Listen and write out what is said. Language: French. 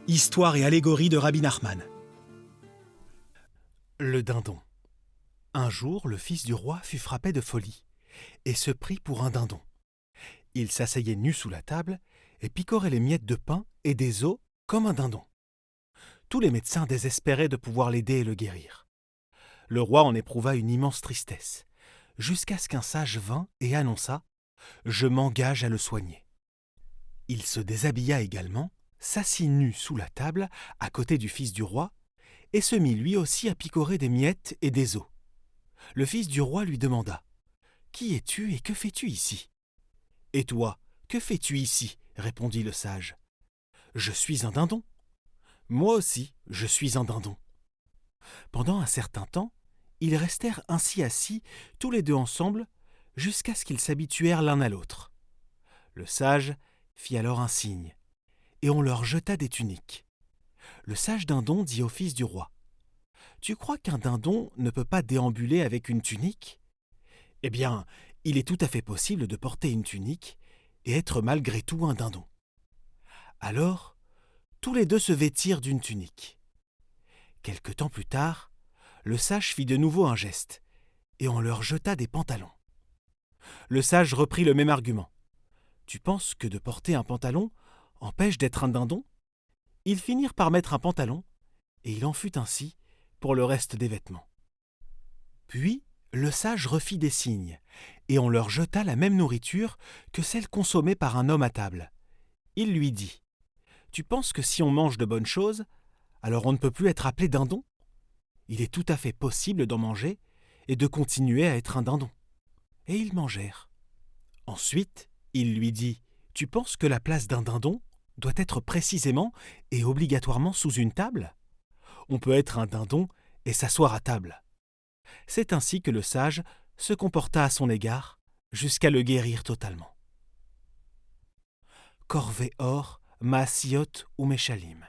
Histoire et allégorie de Rabbi Nachman. Le dindon. Un jour, le fils du roi fut frappé de folie et se prit pour un dindon. Il s'asseyait nu sous la table et picorait les miettes de pain et des os comme un dindon. Tous les médecins désespéraient de pouvoir l'aider et le guérir. Le roi en éprouva une immense tristesse, jusqu'à ce qu'un sage vint et annonça « Je m'engage à le soigner ». Il se déshabilla également, s'assit nu sous la table, à côté du fils du roi, et se mit lui aussi à picorer des miettes et des os. Le fils du roi lui demanda « Qui es-tu et que fais-tu ici ?»« Et toi, que fais-tu ici ?» répondit le sage. « Je suis un dindon. »« Moi aussi, je suis un dindon. » Pendant un certain temps, ils restèrent ainsi assis, tous les deux ensemble, jusqu'à ce qu'ils s'habituèrent l'un à l'autre. Le sage fit alors un signe, et on leur jeta des tuniques. Le sage dindon dit au fils du roi « Tu crois qu'un dindon ne peut pas déambuler avec une tunique ? Eh bien, il est tout à fait possible de porter une tunique et être malgré tout un dindon. » Alors, tous les deux se vêtirent d'une tunique. Quelque temps plus tard, le sage fit de nouveau un geste, et on leur jeta des pantalons. Le sage reprit le même argument. « Tu penses que de porter un pantalon empêche d'être un dindon ?» Ils finirent par mettre un pantalon, et il en fut ainsi pour le reste des vêtements. Puis, le sage refit des signes, et on leur jeta la même nourriture que celle consommée par un homme à table. Il lui dit « Tu penses que si on mange de bonnes choses, alors on ne peut plus être appelé dindon ? Il est tout à fait possible d'en manger et de continuer à être un dindon. » Et ils mangèrent. Ensuite, il lui dit « Tu penses que la place d'un dindon doit être précisément et obligatoirement sous une table ? On peut être un dindon et s'asseoir à table. » C'est ainsi que le sage se comporta à son égard jusqu'à le guérir totalement. Corvée or, Maasiot ou Meshalim.